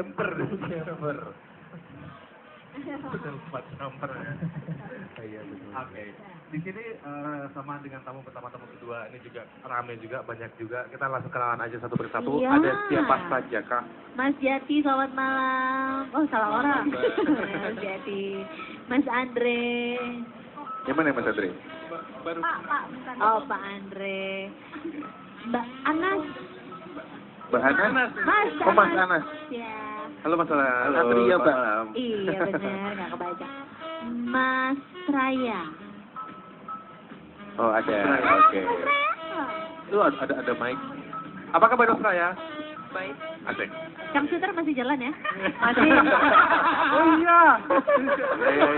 Jumper. Tempat jumper ya. Iya betul. Oke. Di sini sama dengan tamu pertama, tamu kedua ini juga rame juga, banyak juga. Kita langsung kenalan aja satu persatu. Iya. Ada siapa saja Kak? Mas Jati, selamat malam. Oh, salah orang. Mas Jati. Mas Andre. Yang mana Mas Andre? Pak, bukan. Oh, Pak Andre. Mbak Anas. Mbak Anas. Mas Oh, Mas Anas. Ya. Halo Mas Anas. Halo, Satria, Mbak. malam. Iya, benar, nggak kebaca. Mas Raya. Oh ada, Mas oke. Mas Raya. Itu ada mic. Apa kabar Mas Raya? Baik. Asik. Kang Suter masih jalan ya? Masih. Oh iya.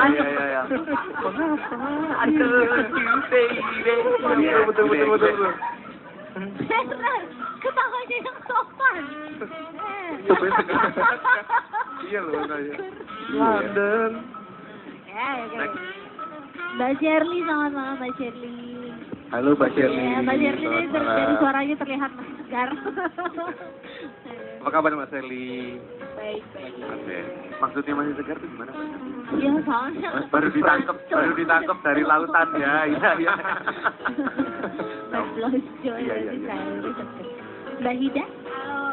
Iya. Betul. Bener, ketawanya yang sopan. Iya loh Raya. London. Ya, oke. Mbak Shirley, selamat malam Mbak Shirley. Halo Mbak Shirley. Ya, Mbak Shirley ini Selamat dari malam. suaranya terlihat masih segar. Apa kabar Mas Eli? Baik. Oke. Maksudnya masih segar itu gimana? Iya, soalnya. Baru ditangkap dari lautan ya. Iya. Mas Blojo Iya. Mbak Hida.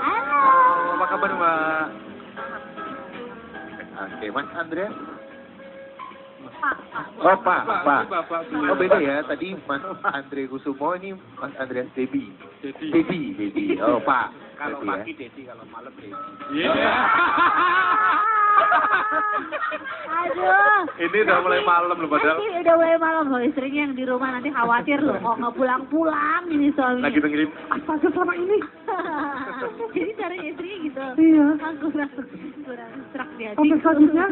Halo. Apa kabar Mbak? Oke, Mas Andrea. Pak. Oh Pak. Oh beda ya, tadi Mas Andre Kusumo, ini Mas Andreas Debi. Dedi. Oh Pak. Kalau Berarti pagi Dedi, kalau malam Dedi. Aduh. Ini udah mulai malam loh padahal. Nanti udah mulai malam loh, istrinya yang di rumah nanti khawatir loh, kok nggak pulang-pulang ini suaminya. Lagi dengerin astaga selama ini. Jadi caranya istrinya gitu. Iya. Aku kurang serak di hati. Oke, selanjutnya.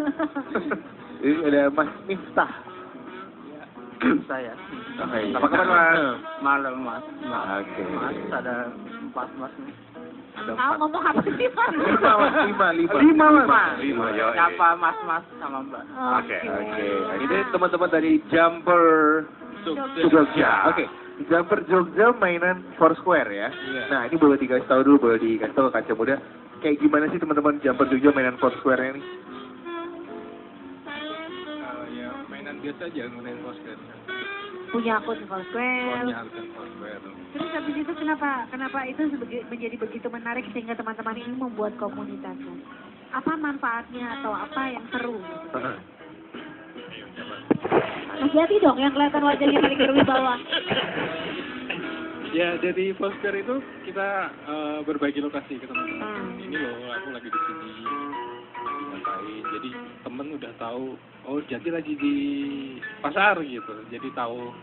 Ini ada Mas Miftah. Saya. Oke. Apa kabar Mas? Malam Mas. Oke. Mas ada 4 Mas. Kamu ngomong apa sih, Pak? Lima Mas. Lima, yo. Siapa Mas sama Mbak? Oke. Ini teman-teman dari Jumper Jogja. Oke. Jumper Jogja mainan Foursquare ya. Iya. Nah ini boleh dikasih tahu dulu, boleh dikasih tahu ke kaca muda. Kayak gimana sih teman-teman Jumper Jogja mainan Foursquare ini? Ya mainan biasa aja, main poster. Punya akun Foursquare. akun poster. Terus habis itu kenapa itu menjadi begitu menarik sehingga teman-teman ini membuat komunitasnya? Apa manfaatnya atau apa yang seru? Hati-hati dong yang kelihatan wajahnya paling berwibawa. Ya dari Foursquare itu kita berbagi lokasi ke teman-teman. Ini loh aku lagi di sini dimintain. Jadi temen udah tahu, oh Jati lagi di pasar gitu. Jadi tahu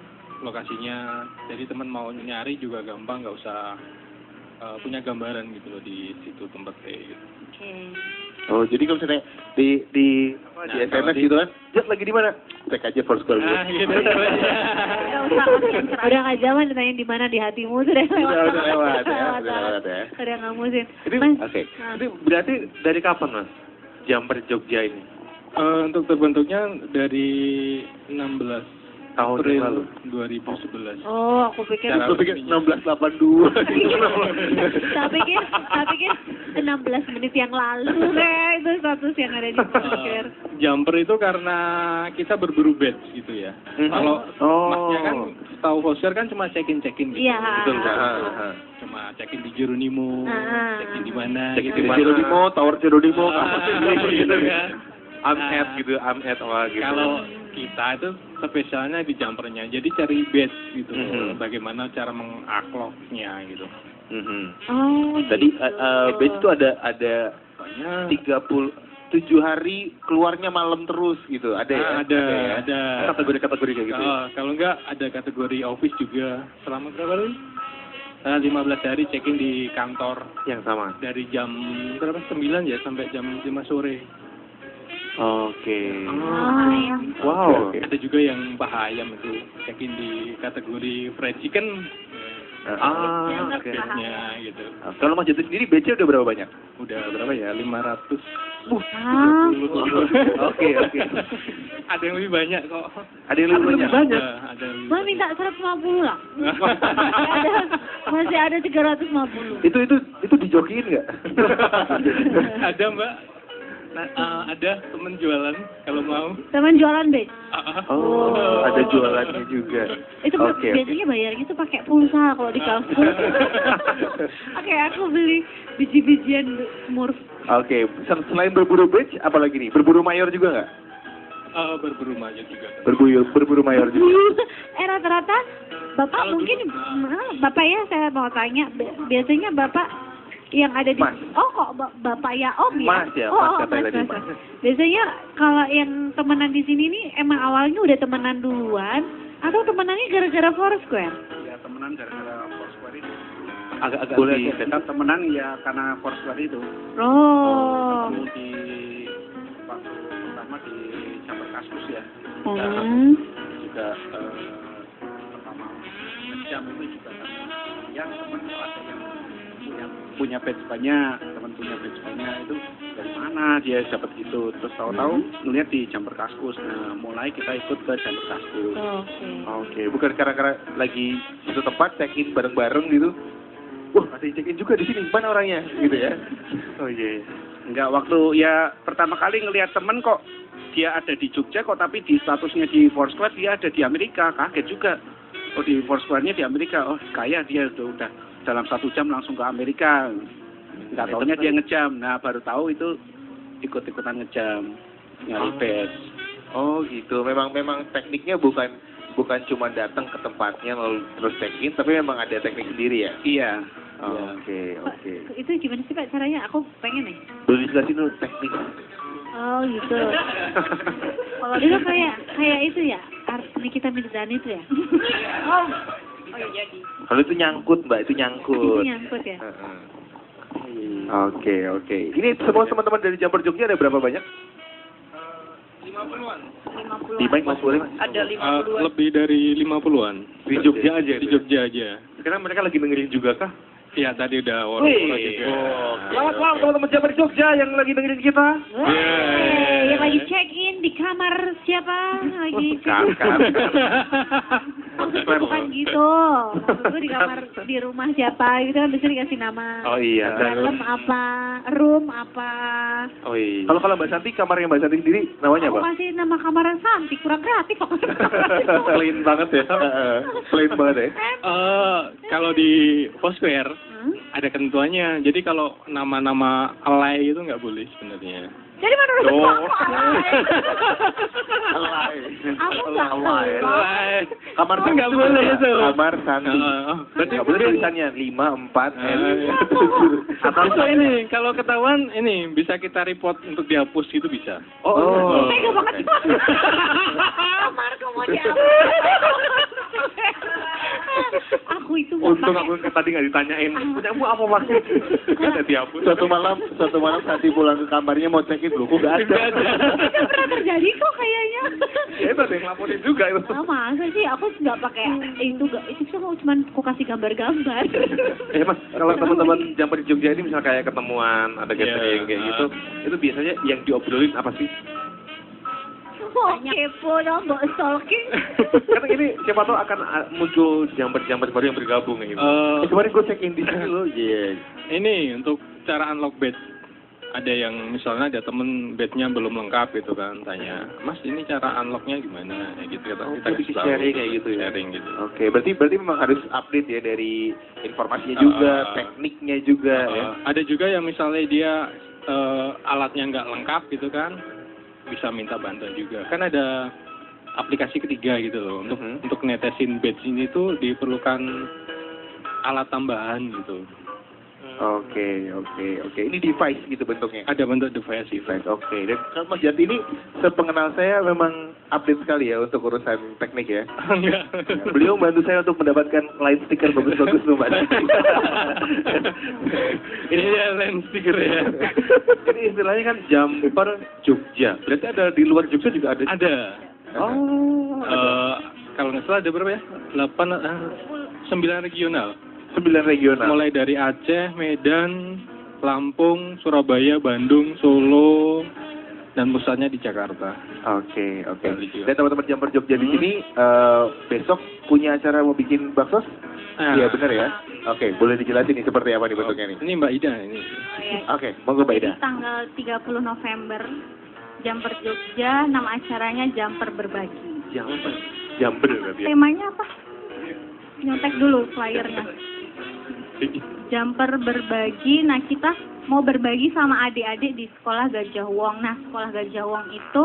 lokasinya. Jadi temen mau nyari juga gampang, nggak usah punya gambaran gitu loh di situ tempatnya gitu. Oke. Oh jadi kalau misalnya di SMS gitu kan, Jat lagi di mana? Cek aja Foursquare dulu. Nah gitu. Nggak usah udah nggak zaman ditanyain di mana di hatimu sudah lewat. Udah lewat ya. Udah ngamusin. Ini Oke. Ini berarti dari kapan Mas? Jumper Jogja ini? Untuk terbentuknya dari 16 Tahun April yang lalu. 2011. Oh, aku pikir Cara Aku pikir resminya. 1682. tak pikir 16 menit yang lalu itu status yang ada di Foursquare. Jumper itu karena kita berburu badge gitu ya. Kalau masnya kan tahu Foursquare kan cuma check-in gitu. Iya. Betul. Cuma check-in di Jeronimo, check-in di mana. Cek gitu. di Jeronimo, Tower Jeronimo, Gitu kan. I'm at wah gitu. Kalau kita itu spesialnya di jumpernya, jadi cari badge gitu. Bagaimana cara mengakloknya gitu. Oh, Tadi batch itu ada 37 hari keluarnya malam terus gitu. Ada ya? Ada. Kategori-kategori kayak gitu. Kalau enggak ada kategori office juga. Selama berapa hari? 15 hari check-in di kantor Yang sama. dari jam berapa? 9 ya sampai jam 5 sore. Oke. iya. Wow. Ada juga yang bahayam itu check-in di kategori fried chicken. Oke. Badge-nya gitu. Kalau Mas Jati sendiri batch-nya udah berapa banyak? Udah berapa ya? 500 Ah, Oke. Ada yang lebih banyak kok. Ada yang lebih banyak. Ada yang lebih Mbak minta 150 lah. Masih ada 350. Itu dijokiin nggak? Ada Mbak. Nah, ada temen jualan kalau mau. Teman jualan bed. Oh, ada jualannya juga. Itu Oke. biasanya bayarnya tuh pakai pulsa kalau di Carrefour. Oke, aku beli biji-bijian Smurf. Oke, selain berburu badge, apa lagi nih? Berburu mayor juga nggak? Berburu mayor juga. Berburu mayor juga. Rata-rata Bapak Kalau mungkin dulu, Bapak ya saya mau tanya biasanya Bapak yang ada di Mas. kok Bapak ya Om ya? Mas ya, oh, Mas katanya Mas, tadi, Mas. Mas. Biasanya kalau yang temenan di sini nih emang awalnya udah temenan duluan atau temenannya gara-gara Foursquare? Ya temenan gara-gara Foursquare itu. Agak Boleh di tetap temenan ya karena Foursquare itu. Oh. Dulu di waktu pertama di Chamber Kaskus ya. Hmm. Juga pertama jam itu juga kan. Yang teman ada yang punya badge banyak, teman punya badge banyak itu dari mana dia dapat gitu. Terus tahu-tahu ngeliat di Chamber Kaskus. Nah, mulai kita ikut ke Chamber Kaskus. Oke, bukan karena lagi satu tempat check-in bareng-bareng gitu. Wah, ada yang check-in juga di sini. Mana orangnya? Gitu ya. Oh iya. Enggak, waktu ya pertama kali ngelihat temen kok dia ada di Jogja kok, tapi di statusnya di Foursquare dia ada di Amerika. Kaget juga. Oh, di Foursquare-nya di Amerika. Oh, kaya dia udah dalam 1 jam langsung ke Amerika. Nggak taunya dia ngejam. Nah, baru tahu itu ikut-ikutan ngejam. Nyari badge. Oh gitu. Memang tekniknya bukan cuma datang ke tempatnya lalu terus check-in, tapi memang ada teknik sendiri ya. Iya. Oke. Itu gimana sih Pak caranya? Aku pengen nih. Boleh jelasin dulu teknik. Oh gitu. Kalau itu kayak itu ya, Nikita Mirzani itu ya. Oh ya jadi. Kalau itu nyangkut, Mbak, itu nyangkut. Itu nyangkut ya. Oke. Ini semua teman-teman dari Jamper Jogja ada berapa banyak? 50-an. 50. Di mic Mas boleh, Mas? Ada 50-an. Lebih dari 50-an. Di Jogja aja. Di Jogja aja. Sekarang mereka lagi dengerin juga kah? Iya, tadi udah wawancara juga. Selamat malam teman-teman Jamper Jogja yang lagi dengerin kita. Yang lagi check in di kamar siapa? Lagi check in. Maksudnya bukan gitu. Maksudnya di kamar di rumah siapa gitu kan biasanya dikasih nama. Oh iya. Dalam apa? Room apa? Oh iya. Kalau Mbak Santi, kamarnya Mbak Santi sendiri namanya Aku apa? kasih nama kamar yang Santi, kurang kreatif kok. Plain banget ya. Plain banget ya. Kalau di Foursquare ada ketentuannya. Jadi kalau nama-nama alay itu nggak boleh sebenarnya. Jadi menurut Oh. Aku nggak Alay. Kamar Itu nggak boleh itu. Kamar Santi. Berarti Nggak boleh tulisannya 5, 4, atau bisa ini kalau ketahuan ini bisa kita report untuk dihapus gitu bisa. Oh. Tega banget. Kamar kamu dihapus. Aku itu nggak Untung pakai. aku tadi nggak ditanyain. Punyamu apa Mas? Kan ada dihapus. Suatu malam Santi pulang ke kamarnya mau check in loh, kok nggak ada. Itu pernah terjadi kok kayaknya. Ya itu ada yang laporin juga itu. Masa sih aku nggak pakai itu cuma aku kasih gambar-gambar. Mas, kalau teman-teman Jamper di Jogja ini misal kayak ketemuan, ada gathering kayak gitu, itu biasanya yang diobrolin apa sih? Oh, kepo dong, mbak stalking. Karena ini siapa tahu akan muncul jamper baru yang bergabung gitu. Kemarin gue check in di sini loh, Ini untuk cara unlock bed. Ada yang misalnya ada temen bednya belum lengkap gitu kan, tanya, Mas ini cara unlocknya gimana? Ya gitu kita bisa kasih tahu. sharing kayak gitu ya. Sharing gitu. Oke, berarti memang harus update ya dari informasinya juga, tekniknya juga ya. Ada juga yang misalnya dia alatnya nggak lengkap gitu kan, bisa minta bantuan juga. Kan ada aplikasi ketiga gitu loh, untuk netesin bed ini tuh diperlukan alat tambahan gitu. Oke. Ini device gitu bentuknya. Ada bentuk device. Oke. Dan kalau Mas Jati ini sepengenal saya memang update sekali ya untuk urusan teknik ya. Enggak. Beliau membantu saya untuk mendapatkan line stiker bagus-bagus loh Mbak. Ini ya lens stiker ya. Ini istilahnya kan Jamper Jogja. Berarti ada di luar Jogja juga ada? Ada. Oh. Kalau nggak salah ada berapa ya? 9 regional. 9 regional. Mulai dari Aceh, Medan, Lampung, Surabaya, Bandung, Solo, dan pusatnya di Jakarta. Oke. Dan teman-teman Jumper Jogja di sini besok punya acara mau bikin bakso? Iya benar ya. Oke, boleh dijelasin nih seperti apa nih bentuknya nih? Ini Mbak Ida ini. Oke, monggo Mbak Ida. Jadi tanggal 30 November, Jumper Jogja, nama acaranya Jumper Berbagi. Jumper berarti ya. Temanya apa? Nyontek dulu flyernya. Jumper Berbagi, nah kita mau berbagi sama adik-adik di sekolah Gajah Wong. Nah, sekolah Gajah Wong itu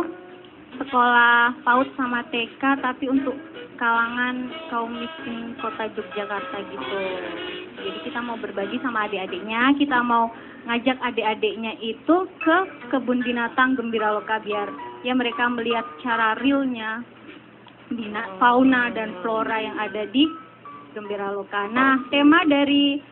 sekolah PAUD sama TK, tapi untuk kalangan kaum miskin kota Yogyakarta gitu. Jadi kita mau berbagi sama adik-adiknya, kita mau ngajak adik-adiknya itu ke kebun binatang Gembira Loka biar ya mereka melihat secara realnya fauna dan flora yang ada di Gembira Loka. Nah, tema dari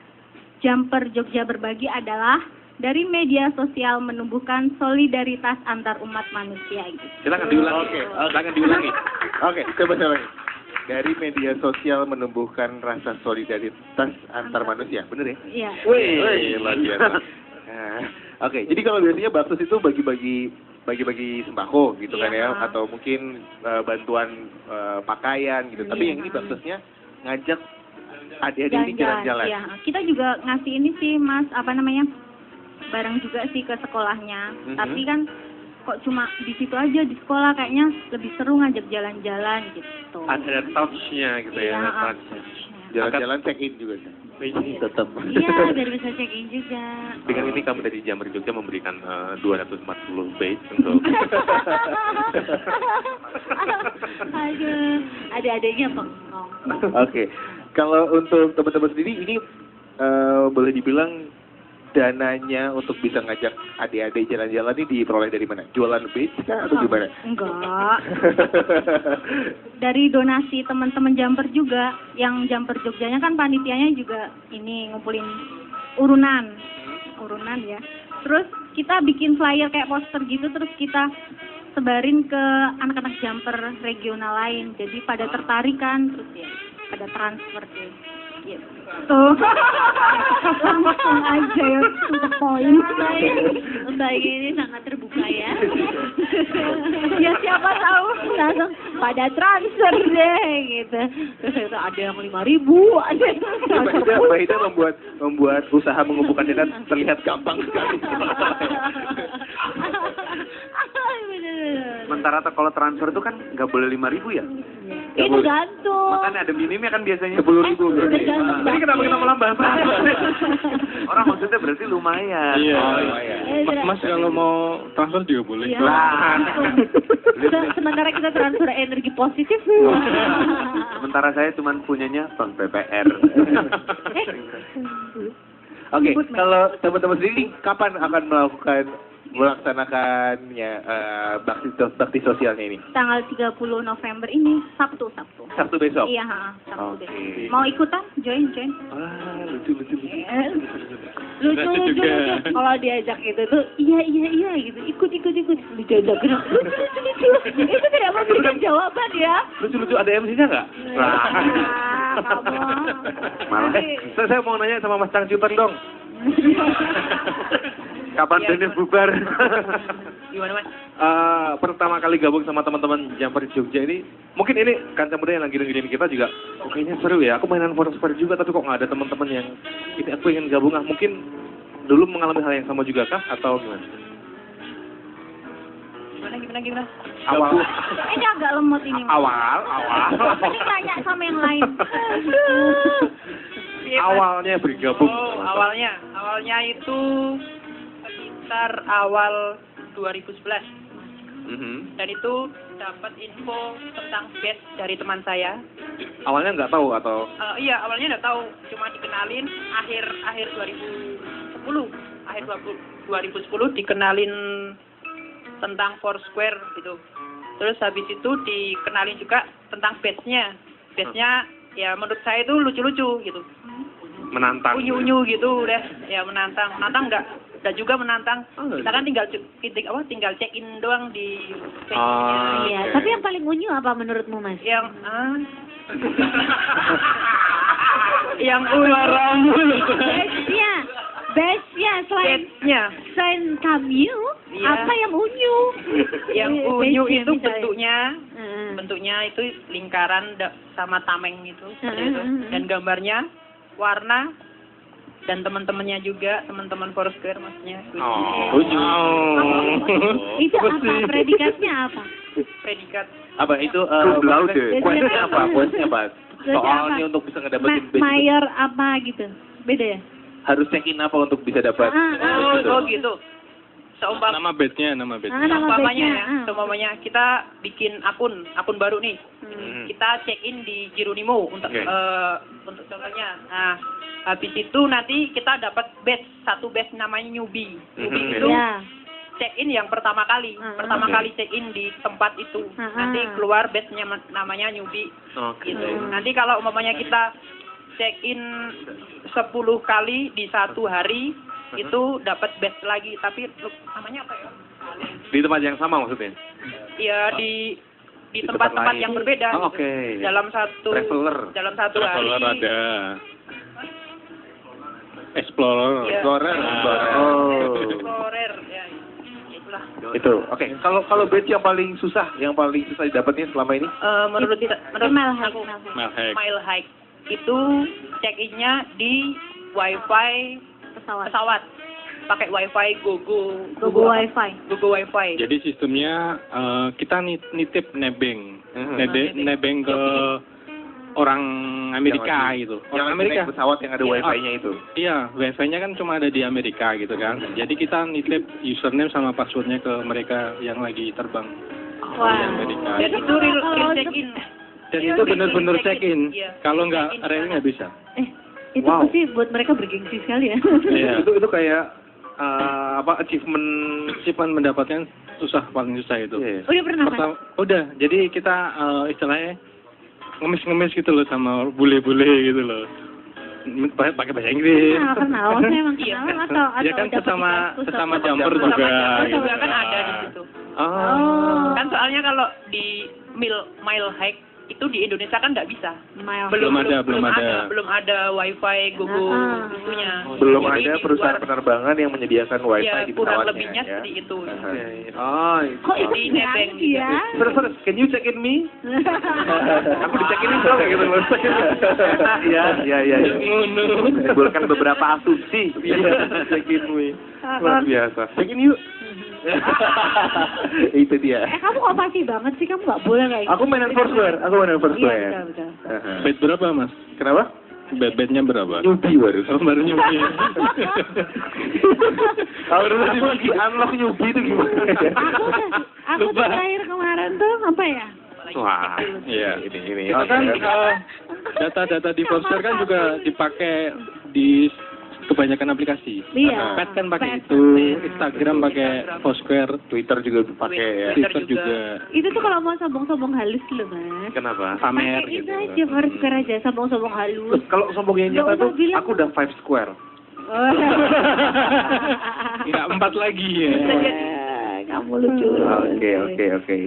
Jumper Jogja Berbagi adalah dari media sosial menumbuhkan solidaritas antar umat manusia gitu. Silakan diulangi. Silakan diulangi. Oke, coba. Dari media sosial menumbuhkan rasa solidaritas antar manusia, bener ya? Iya. Wih, luar biasa. Oke, jadi kalau biasanya baksos itu bagi-bagi sembako gitu kan ya, atau mungkin bantuan pakaian gitu. Tapi yang ini baksosnya ngajak adik-adik ini jalan-jalan. Iya, kita juga ngasih ini sih Mas, barang juga sih ke sekolahnya. Tapi kan kok cuma di situ aja di sekolah, kayaknya lebih seru ngajak jalan-jalan gitu. Ada touch-nya gitu ya. Jalan-jalan check-in juga. Tetap. Iya, biar bisa check-in juga. Dengan ini kami dari Jumper Jogja memberikan 240 base untuk Aduh, adik-adiknya bengong. Oke. Kalau untuk teman-teman sendiri ini boleh dibilang dananya untuk bisa ngajak adik-adik jalan-jalan ini diperoleh dari mana? Jualan beach kah atau gimana? Enggak. Dari donasi teman-teman Jumper juga. Yang Jumper Jogjanya kan panitianya juga ini ngumpulin urunan ya. Terus kita bikin flyer kayak poster gitu, terus kita sebarin ke anak-anak Jumper regional lain. Jadi pada tertarik kan, terus ya pada transfer deh. Gitu. Langsung aja ya, to the point. Mbak ini sangat terbuka ya. Ya siapa tahu langsung pada transfer deh gitu. Terus itu ada yang 5.000, ada yang Mbak Ida membuat usaha mengumpulkan dana terlihat gampang sekali. Sementara kalau transfer itu kan nggak boleh 5.000 ya? Itu gantung. Makanya ada minimnya kan biasanya 10.000. Jadi kenapa kita malah bahas? Orang maksudnya berarti lumayan. Iya. Oh, Mas kalau mau transfer juga boleh. Iya. Sementara kita transfer energi positif. Sementara saya cuma punyanya bank BPR. Oke, kalau teman-teman sendiri kapan akan melaksanakannya bakti sosialnya ini? Tanggal 30 November ini, Sabtu. Sabtu besok? Iya, Sabtu Oke. besok. Mau ikutan? Join. Wah, lucu. Lucu. Kalau diajak itu tuh, iya gitu. Ikut. Diajak lucu. Itu tidak memberikan jawaban ya. Lucu, ada MC-nya nggak? Kamu. Malah, saya mau nanya sama Mas Cang Ciutan dong. Kapan Dennis bubar? Gimana Mas? Pertama kali gabung sama teman-teman Jumper Jogja ini, mungkin ini kancah muda yang lagi dengerin kita juga, kayaknya seru ya. Aku mainan Foursquare juga, tapi kok nggak ada teman-teman yang ini aku ingin gabung. Mungkin dulu mengalami hal yang sama juga kah atau gimana? Gimana? Awal. Ini agak lemot ini. Awal. Ini tanya sama yang lain. Awalnya bergabung. Awalnya itu sekitar awal 2011. Dan itu dapat info tentang batch dari teman saya. Awalnya nggak tahu atau? Iya, awalnya nggak tahu, cuma dikenalin akhir 2010. Akhir 2010 dikenalin tentang Foursquare gitu. Terus habis itu dikenalin juga tentang batch-nya. Batch-nya ya menurut saya itu lucu-lucu gitu. Menantang. Unyu-unyu gitu udah, ya menantang enggak juga menantang. Kita kan tinggal check in doang di page-nya. Iya, tapi yang paling unyu apa menurutmu, Mas? Yang ular rambut. Iya. Base-nya selain Kamyu, Iya. apa yang unyu? Yang Base-nya unyu itu misalnya. bentuknya itu lingkaran sama tameng itu, seperti itu. Hmm. Dan gambarnya warna dan teman-temannya juga, teman-teman Foursquare maksudnya. Itu apa? Predikatnya apa? Predikat Apa itu? Jadi Questnya apa? apa? Questnya apa? Jadi Soalnya apa? untuk bisa ngedapetin base itu Mayor apa gitu? Beda ya? harus check-in apa untuk bisa dapat? oh gitu. Nama bednya. Nama Seumpamanya base-nya, ya, seumpamanya kita bikin akun baru nih. Kita check in di Geronimo untuk Oke. Untuk contohnya. Nah, habis itu nanti kita dapat satu badge namanya newbie. Newbie itu Ya. check in yang pertama kali. Pertama kali check in di tempat itu. Nanti keluar badge-nya namanya newbie. Gitu. Nanti kalau umpamanya kita check in 10 kali di satu hari itu dapat badge lagi, tapi namanya apa ya? Di tempat yang sama maksudnya? Ya di tempat tempat-tempat lain. yang berbeda. Oh, gitu. oke. Dalam satu Traveler. Traveler hari. ada. Explorer. Iya. Explorer. Explorer ya. Itulah. Itu. Oke. Kalau badge yang paling susah didapatnya selama ini? Menurut Mile hike. aku Malhack. mile hike itu check-in-nya di wifi pesawat. Pakai wifi Gogo Google Wi-Fi. Wifi. Jadi sistemnya kita nitip nebeng. Nebeng ke orang Amerika gitu. Orang Amerika. Naik pesawat yang ada wifi-nya itu. Iya, wifi-nya kan cuma ada di Amerika gitu kan. Jadi kita nitip username sama passwordnya ke mereka yang lagi terbang di Wah. Amerika. Dan itu real check-in. Dan itu benar-benar check-in. Iya. Kalau nggak Check-in rel nggak bisa. Itu Wow. pasti buat mereka bergengsi sekali ya. Iya. Itu kayak achievement. Achievement mendapatkan paling susah itu. Iya. Udah pernah kan? Udah, jadi kita istilahnya ngemis-ngemis gitu loh sama bule-bule gitu loh. Pakai bahasa Inggris. Kenal, saya emang Iya. kenal atau Ya kan dapet sesama di kampus atau- jumper Sama juga. jumper gitu. juga kan ada di situ. Oh. Kan soalnya kalau di mile hike itu di Indonesia kan nggak bisa. Mile. Belum ada. Belum ada wifi Google itunya. Belum Jadi ada di perusahaan luar- penerbangan yang menyediakan wifi Ya, di kurang pesawatnya. lebihnya ya. seperti itu. Oh, itu. Kok itu Di nebeng berarti ya? Terus, can you check in me? Aku di check in dong kayak gitu loh. Iya. Menimbulkan beberapa asumsi. Check in me. Luar biasa. Check in yuk. Itu dia. Kamu kok pasti banget sih, kamu nggak boleh kayak gitu. Aku mainan Foursquare. Iya, betul. Bed berapa, Mas? Kenapa? Bednya berapa? Newbie baru. Baru nyuci. Kalau dulu dibagi unlock newbie itu gimana? Aku tuh terakhir kemarin tuh apa ya? Wah, Iya. ini. Kita kan data-data di Foursquare kan juga dipakai di kebanyakan aplikasi. Iya. Pet kan pakai Pet. itu, Instagram pakai Foursquare, Twitter juga pakai ya. Twitter juga. Itu tuh kalau mau sombong-sombong halus loh, Mas. Kenapa? Pamer Pakai itu gitu. aja, Foursquare aja, sombong-sombong halus. Kalau sombongnya Nggak nyata usah tuh, bilang. aku udah 5 square. Nggak 4 lagi ya. Kamu lucu. Oke.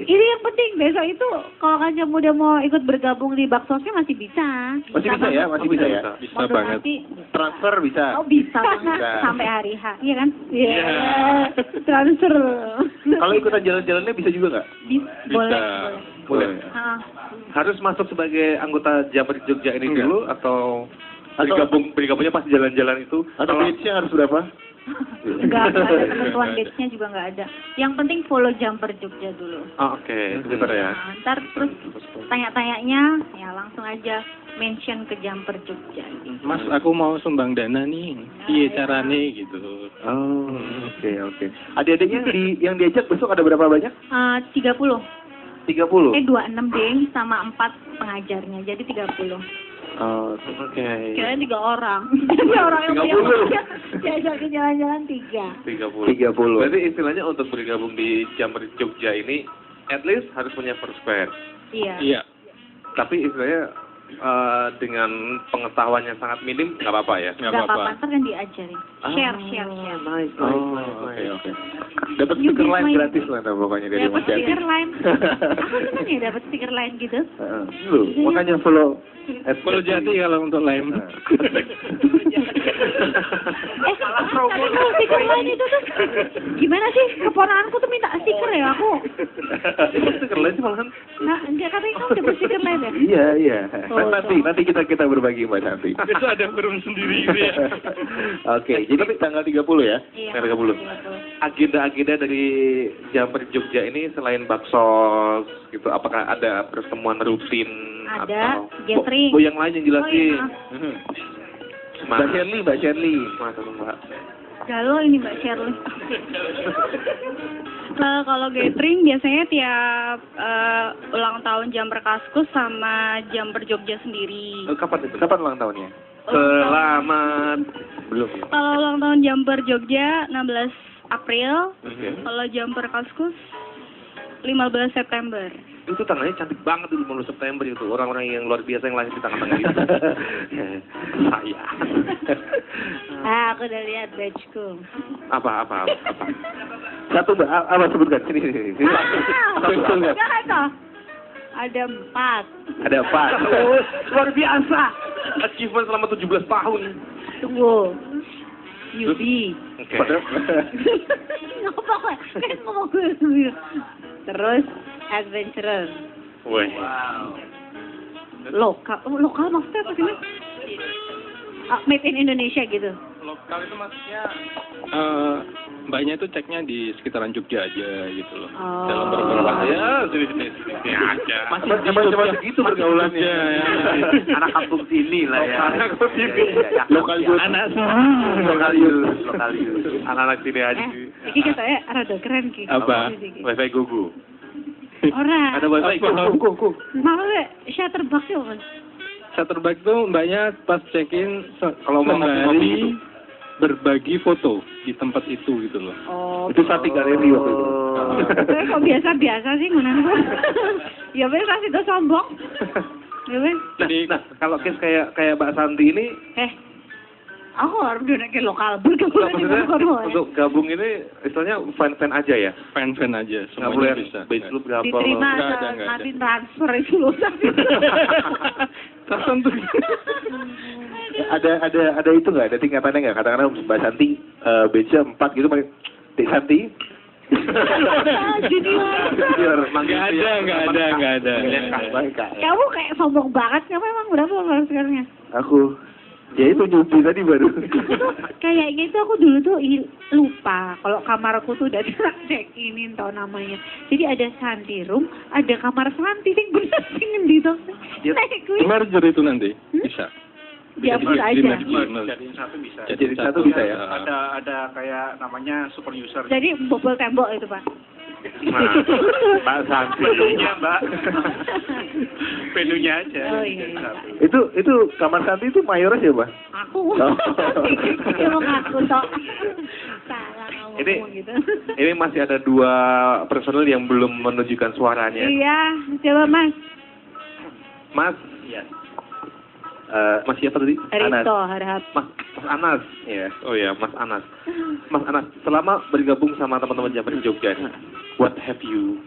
Ini yang penting besok itu kalau kamu udah mau ikut bergabung di Baksosnya masih bisa. Masih bisa ya, masih bisa ya. Bisa Mau banget. donasi, Transfer bisa. oh bisa banget Bisa. sampai hari H, iya kan? Iya. Iya. Transfer. Kalau ikutan jalan-jalannya bisa juga nggak? Boleh. Boleh. Ah. Harus masuk sebagai anggota Jamper Jogja ini Enggak. dulu atau bergabungnya pas jalan-jalan itu? Atau batch-nya harus berapa? Enggak ada ketentuan batch-nya juga nggak ada. Yang penting follow Jumper Jogja dulu. Oh, oke, Twitter ya. Nah, ntar terus tanya-tanyanya ya langsung aja mention ke Jumper Jogja. Mas, aku mau sumbang dana nih. Iya caranya gitu. Oh, oke. Adik-adiknya yang diajak besok ada berapa banyak? 30. 30. 26 deng sama 4 pengajarnya. Jadi 30. Oh, oke. Kira 3 orang. 3 orang yang 30. diajak ke jalan-jalan 3. 30. Berarti istilahnya untuk bergabung di Jamper Jogja ini at least harus punya Foursquare. Iya. Iya. Tapi istilahnya dengan pengetahuan yang sangat minim nggak apa-apa ya. Nggak Gak apa-apa. apa-apa, ntar kan diajarin. Share. Nice. Oke. Dapat You stiker give line my- gratis lah pokoknya dari Dapat Mas Jan. stiker line. Aku seneng ya dapat stiker line gitu. Loh, makanya follow Perlu jadi kalau untuk lain. Tapi kalau stiker lain itu tuh gimana sih? Keponakanku tuh minta stiker ya aku. Stiker lain sih malahan. Nah, enggak katanya kamu udah berstiker lain ya? Iya. Oh, Nanti kita berbagi Mbak Santi. Itu ada forum sendiri gitu ya. Oke, jadi tanggal 30 ya? Iya. Tanggal 30. Agenda-agenda dari Jumper Jogja ini selain baksos gitu, apakah ada pertemuan rutin Ada, atau gathering. yang lain yang jelasin? Oh, iya. Mbak Shirley. Masa Mbak? Halo, ini Mbak Shirley. Kalau gathering biasanya tiap ulang tahun Jumper Kaskus sama Jumper Jogja sendiri. Kapan itu? Kapan ulang tahunnya? Selamat. Belum ya? Kalau ulang tahun Jumper Jogja 16 April, Oke. kalau Jumper Kaskus 15 September. Itu tanggalnya cantik banget di 15 September itu. Orang-orang yang luar biasa yang lahir di tanggal-tanggal itu. Saya. Aku udah lihat badge-ku. Apa? Satu Mbak, apa sebutkan? Sini. Sebutkan. Jangan toh. Ada 4. Ada apa? Luar biasa. Achievement selama 17 tahun. Tunggu. Yubi. Oke. Ngapa kok? Kan ngomong gue. Terus adventurer. Wih. Lokal maksudnya apa sih? Mas? Made in Indonesia gitu. Lokal itu maksudnya mbaknya itu ceknya di sekitaran Jogja aja gitu loh. Oh. Dalam beberapa Ya, sini aja. Cuma segitu pergaulannya. ya. Anak kampung sini lah ya. Anak kampung sini. Lokal youth. Lokal youth. Anak-anak sini aja. Iki katanya rada keren ki. Apa? Wifi Gugu. Ora. Ada wifi Gugu. Malah shutterbox ya, Mas. Shutterback tuh mbaknya pas check-in kalau mau ngopi berbagi foto di tempat itu gitu loh. Oh. Itu Santi Galeri waktu itu. Saya kok biasa-biasa sih menurutku. Ya wes kasih itu sombong. Ya wes. Nah, kalau case kayak Mbak Santi ini, Aku harus ke lokal bergabung di maksudnya Bogor. untuk gabung ini istilahnya fan-fan aja ya? Fan-fan aja, Nggak boleh semuanya bisa. base lu berapa? Diterima Nggak ada. nanti transfer itu loh. Tertentu. Ada itu nggak? Ada tingkatannya nggak? Katakanlah Mbak Santi batch 4 gitu, Dek Santi. Junior. Nggak ada. Kamu kayak sombong banget. Kamu emang berapa followersnya? Aku, ya itu nyubi tadi baru. Kayaknya itu aku dulu tuh lupa kalau kamarku tuh udah check inin tau namanya. Jadi ada Santi room, ada kamar Santi sing bener sing ngendi to. Nek kuwi Merger itu nanti bisa. dihapus aja. Jadiin satu bisa. Jadi satu bisa ya. Ada kayak namanya super user. Jadi bobol tembok itu, Pak. Mbak Santi. Menunya Mbak. Menunya aja. Oh iya. Itu kamar Santi itu mayores ya, Pak? Aku. Emang aku tok. Salah ngomong gitu. Ini masih ada 2 personel yang belum menunjukkan suaranya. Iya, coba Mas. Mas, Iya. Mas siapa tadi? Risto Harap. Mas Anas. Iya. Oh iya, Mas Anas. Mas Anas, selama bergabung sama teman-teman Jumper Jogja nih, what have you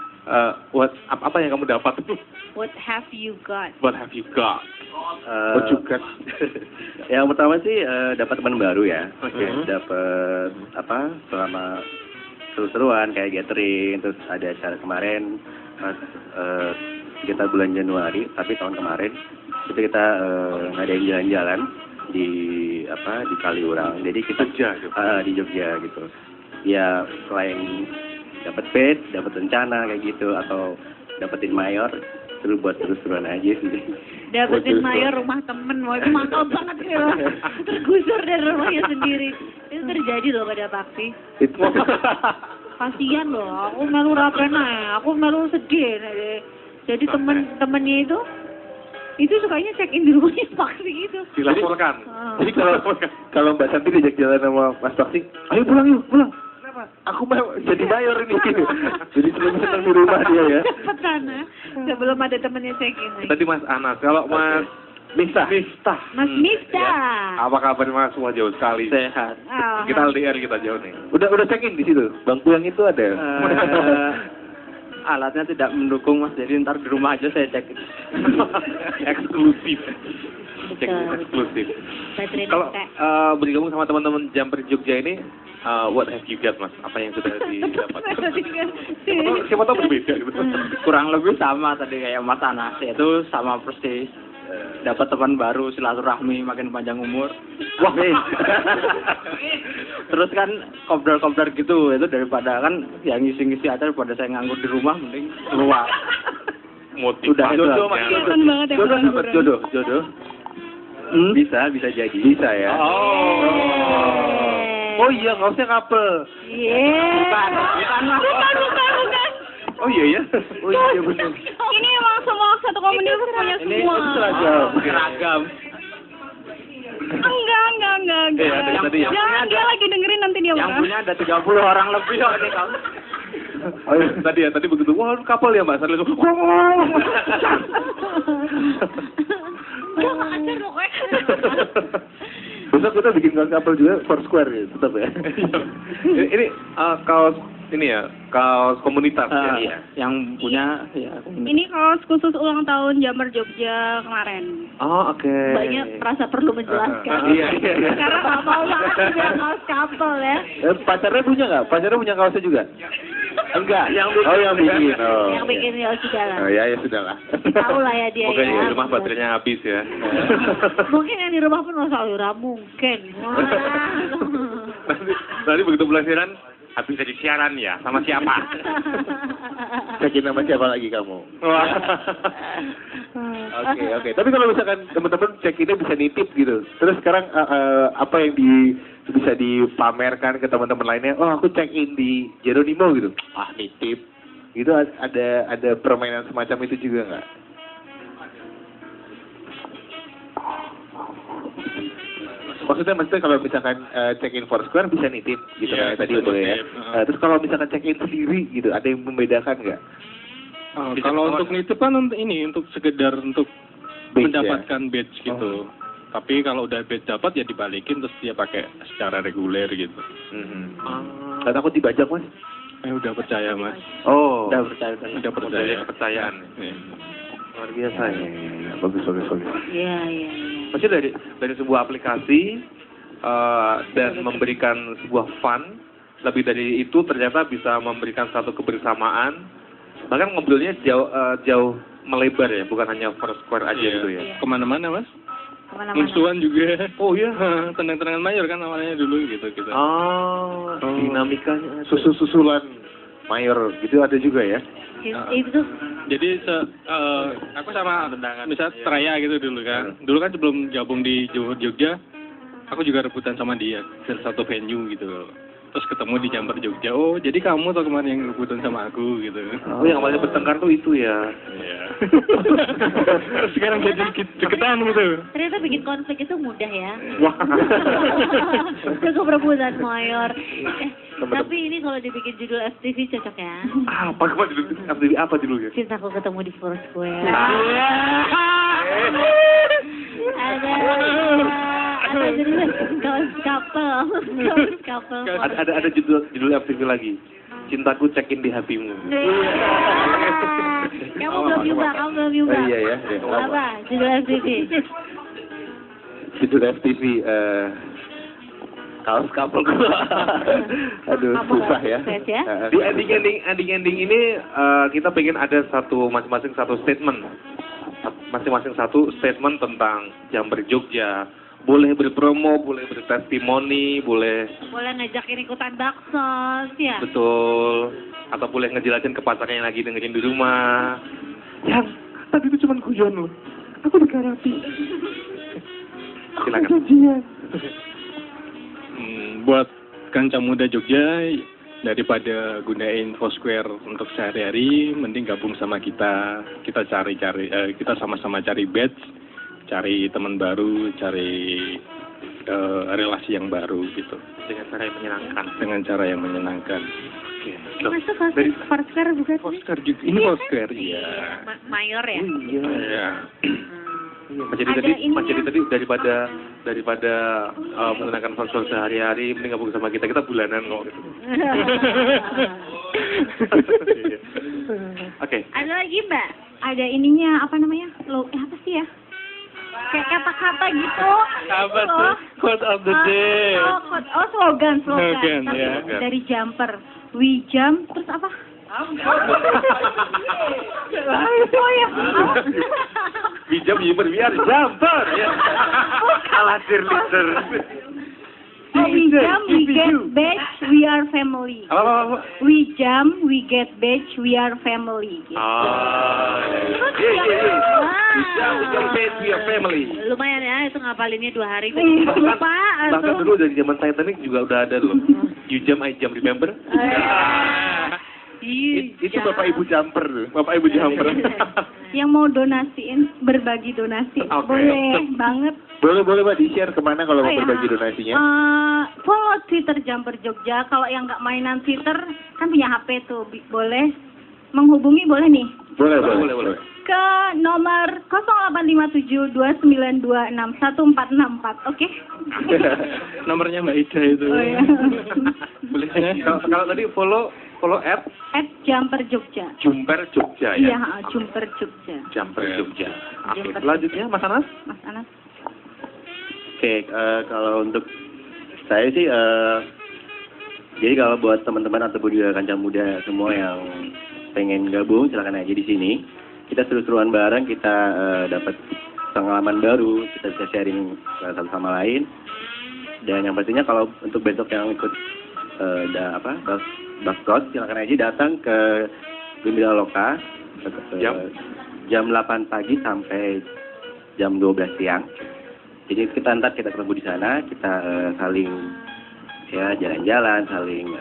apa yang kamu dapat? What have you got? What have you got? What you got? Yang pertama sih dapat teman baru ya. Oke. Dapat selama seru-seruan kayak gathering, terus ada acara kemarin pas kita bulan Januari, tapi tahun kemarin itu kita ngadain jalan-jalan di Kaliurang. Jadi kita di Jogja gitu. Ya selain dapat bed, dapat rencana kayak gitu atau dapetin mayor, seru buat terus-terusan aja sih. Dapetin mayor rumah temen, wah itu mantap banget sih loh. Tergusur dari rumahnya sendiri. Itu terjadi loh pada Bakti. Itu Kasian loh, aku melu rapena, aku melu sedih. Jadi temen-temennya itu sukanya check in di rumahnya Bakti gitu. Dilaporkan. Jadi kalau Mbak Santi diajak jalan sama Mas Bakti, ayo pulang yuk, pulang. Kenapa? Aku mau jadi mayor ini. Jadi senang di rumah dia ya. Cepet sana, sebelum ada temennya check in. Tadi Mas Anas, kalau Mas Miftah. Mas Mifta. Apa kabar Mas? Wah jauh sekali. Sehat. Oh, Kita LDR kita jauh nih. Udah check in di situ. Bangku yang itu ada. alatnya tidak mendukung Mas, jadi ntar di rumah aja saya cek. Eksklusif. Cek Betul. eksklusif. Baterai Kalau pakai. bergabung sama teman-teman Jumper Jogja ini, what have you got, Mas? Apa yang sudah didapat? Siapa tahu berbeda gitu. Kurang lebih sama tadi kayak Mas Anas, yaitu sama persis. Dapat teman baru, silaturahmi, makin panjang umur. Wah, terus kan kopdar-kopdar gitu, itu daripada kan yang ngisi-ngisi aja daripada saya nganggur di rumah, mending keluar. Udah itu Jodoh, Mas. Kelihatan banget ya Jodoh, pengangguran. jodoh. Bisa jadi. Bisa ya. Oh iya, nggak usah couple. Bukan Bukan. Oh iya ya. Oh iya benar. Ini emang semua satu komunitas punya semua. Seragam. Enggak. Iya, dari tadi ya. Jangan, dia lagi dengerin nanti dia Yang marah. punya ada 30 orang lebih kok ini kamu. Oh iya, tadi begitu. Wah, couple ya, Mbak. Saya langsung. Jangan ajar loh, kowe. Besok kita bikin couple juga Foursquare ya, tetap ya. Ini kaos ini ya, kaos komunitas ya. Iya, yang punya ya komunitas. Ini kaos khusus ulang tahun Jumper Jogja kemarin. Oh, oke. Banyak merasa perlu menjelaskan. Iya. Karena nggak mau banget juga kaos couple ya. Pacarnya punya nggak? Pacarnya punya kaosnya juga? Enggak, yang bikin. Oh, yang bikin. Oh. Yang bikin ya sudah lah. Oh, ya sudah lah. Tahu lah ya dia Oke, ya. di rumah baterainya habis ya. Mungkin yang di rumah pun nggak mungkin. Nanti begitu bulan siaran, habis jadi siaran ya, sama siapa? Cekin sama siapa lagi kamu? Oke. Tapi kalau misalkan teman-teman cekinnya bisa nitip gitu. Terus sekarang apa yang bisa dipamerkan ke teman-teman lainnya? Oh, aku check in di Jeronimo gitu. Ah, nitip. Gitu ada permainan semacam itu juga nggak? Maksudnya kalau misalkan check-in Foursquare bisa nitip gitu Iya, kayak tadi bisa boleh ya. nitip. Terus kalau misalkan check-in sendiri gitu, ada yang membedakan nggak? Kalau untuk nitip kan untuk sekedar untuk Badge, mendapatkan badge gitu. Tapi kalau udah badge dapat ya dibalikin terus dia pakai secara reguler gitu. Nggak takut dibajak, Mas? Udah percaya Mas. Oh, Udah percaya. Udah percaya. kepercayaan. Iya. Luar biasa ya. Bagus. Iya. Maksudnya dari sebuah aplikasi dan memberikan sebuah fun, lebih dari itu ternyata bisa memberikan satu kebersamaan, bahkan ngobrolnya jauh melebar ya, bukan hanya Foursquare aja Iya. gitu ya. Kemana-mana Mas. Kemana-mana. Musuhan juga. Oh iya. Tenang-tenangan mayor kan awalnya dulu gitu. Oh, dinamikanya susulan mayor gitu ada juga ya. Itu Jadi aku sama misalnya Traya gitu dulu kan. Dulu kan sebelum gabung di Jogja, aku juga rebutan sama dia dari satu venue gitu. Terus ketemu di Jumper Jogja. Oh, jadi kamu tuh kemarin yang rebutan sama aku gitu. Oh, yang awalnya bertengkar tuh itu ya. Iya. Sekarang jadi deketan gitu. ternyata bikin konflik itu mudah ya. Wah. Cukup rebutan mayor. Tapi ini kalau dibikin judul FTV cocok ya. Apa dulu ya? Cintaku ketemu di Foursquare. Ada judulnya kaos couple. Ada judul FTV lagi. Cintaku check-in di hatimu. Kamu belum nyoba. Oh, iya ya. Apa? Judul FTV. Judul FTV kaos couple. Aduh, susah ya. Di ending ini kita pengen ada masing-masing satu statement. Masing-masing satu statement tentang Jumper Jogja. Boleh berpromo, boleh bertestimoni, boleh ngajakin ikutan bakso, ya. betul, atau boleh ngejelasin ke pacarnya yang lagi dengerin di rumah. Yang tadi itu cuma guyon loh. Aku digarapi. Silakan. Buat kanca muda Jogja, daripada gunain Foursquare untuk sehari-hari, mending gabung sama kita. Kita kita sama-sama cari badge, cari teman baru, cari relasi yang baru gitu. Dengan cara yang menyenangkan. Oke. Masuk Foursquare bukan? Foursquare juga. Ini Foursquare, iya. Mayor ya? Iya. Mas Jadi tadi daripada menggunakan sponsor sehari-hari, mending gabung sama kita bulanan kok. Gitu. Oke. Ada lagi Mbak? Ada ininya apa namanya? Apa sih ya? Kayak kata-kata gitu. Apa tuh? Quote of the day. Slogan. Slogan, ya. Dari Jumper. We jump, terus apa? Bijam biar jumper ya. Kalah cheerleader. We jump, we get badge, we are family. Apa? We jump, we get badge, we are family. Gitu. Iya. We jump, badge, we are family. Lumayan ya, itu ngapalinnya 2 hari. Lupa. Bahkan dulu dari zaman Titanic juga udah ada loh. You jump, I jump, remember? Itu Bapak Ibu jumper tuh. Bapak Ibu jumper. Yang mau donasiin, berbagi donasi. Boleh banget. Boleh Mbak di-share kemana kalau mau berbagi donasinya? Follow Twitter Jumper Jogja. Kalau yang nggak mainan Twitter, kan punya HP tuh. Boleh menghubungi, boleh nih? Boleh. Ke nomor 085729261464. Oke? Nomornya Mbak Ida itu. Oh, iya. Boleh. Kalau tadi follow at Jumper Jogja. Jumper Jogja ya? Iya, Jumper Jogja. Jumper Jogja. Oke, selanjutnya Mas Anas? Mas Anas. Oke, kalau untuk saya sih, jadi kalau buat teman-teman atau juga kancah muda semua yang pengen gabung, silakan aja di sini. Kita seru-seruan bareng, kita dapat pengalaman baru, kita bisa sharing satu sama lain. Dan yang pastinya kalau untuk besok yang ikut Baskos, silakan aja datang ke Gembira Loka jam 8 pagi sampai jam 12 siang. Jadi kita ketemu di sana, kita saling ya jalan-jalan, saling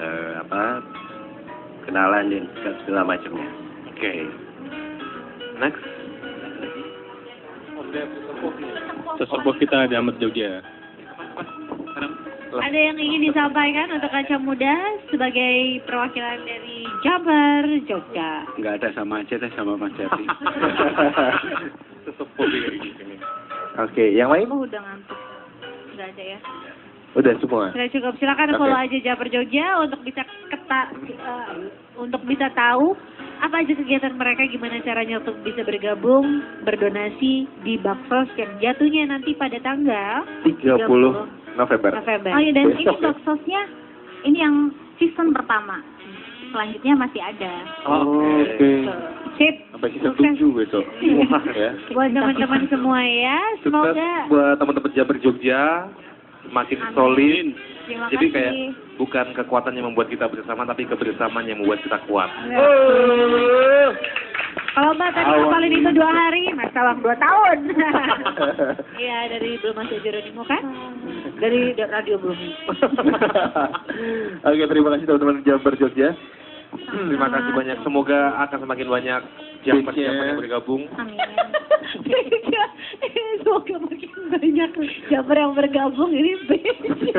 kenalan dan segala macamnya. Oke. Next. Sesepuh kita di Amat Jogja. Ada yang ingin disampaikan untuk kancah muda sebagai perwakilan dari Jumper Jogja? Nggak ada, sama aja deh sama Mas Jati. Sesepuh gitu. Oke, yang lain? Oh, udah ngantuk. Nggak ada ya? Udah semua? Sudah cukup. Silakan follow aja Jumper Jogja untuk bisa untuk bisa tahu apa aja kegiatan mereka, gimana caranya untuk bisa bergabung, berdonasi di Baksos yang jatuhnya nanti pada tanggal 30 November. Oh iya, dan ini Baksosnya ini yang season pertama. Selanjutnya masih ada. Oke. Sip. Sampai season 7 besok. Wah ya. Buat teman-teman semua ya, semoga sukses buat teman-teman Jumper Jogja, makin solid. Terima Jadi kasih. kayak bukan kekuatan yang membuat kita bersama, tapi kebersamaan yang membuat kita kuat. Kalau Mbak tadi ngapalin itu 2 hari, Mas Sawang 2 tahun. Iya, dari Belum Masuk Jeronimo kan? Dari radio Belum. Oke, terima kasih teman-teman Jumper Jogja. Terima kasih banyak. Semoga akan semakin banyak Jumper yang bergabung. Amin. Semoga makin banyak Jumper yang bergabung. Ini badge.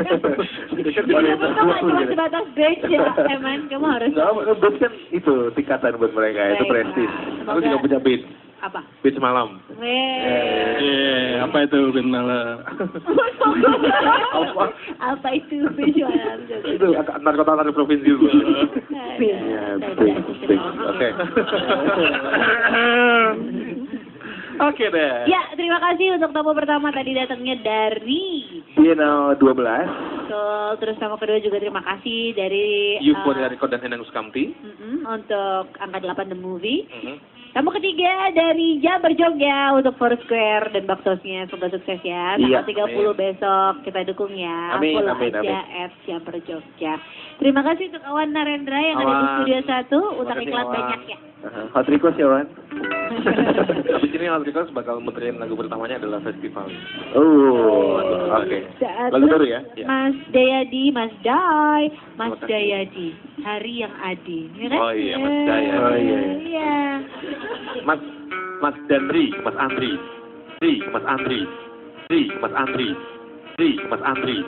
Cuma sebatas badge ya, Eman. Kamu harus. Badge kan itu tingkatan buat mereka, itu prestis. Aku juga punya badge. Apa? Badge malam. Apa itu Ben malam? Apa itu badge malam? Itu antar kota antar provinsi dulu. Oke. Oke deh. Ya, terima kasih untuk tamu pertama tadi datangnya dari Bienal 12. Betul, terus tamu kedua juga terima kasih dari Euphoria Record dan Endang Sukamti. Untuk angka 8 The Movie. Tamu ketiga dari Jumper Jogja untuk Foursquare dan Baksosnya. Semoga sukses ya. Tanggal 30 besok kita dukung ya. Follow aja @Jumper Jogja. Terima kasih untuk Awan Narendra yang ada di Studio 1. Untuk iklan banyak ya. Hot request ya, Wan? Habis ini Hot Request bakal muterin lagu pertamanya adalah Festival. Oke. Lagu baru ya? Mas Dayadi, Mas Day, Mas Dayadi. Hari yang Adi. Ya kan? Oh iya, Mas Daya. Oh iya. Iya. Mas Dandri, Mas Andri. Mas Andri. Mas Andri. Mas Andri.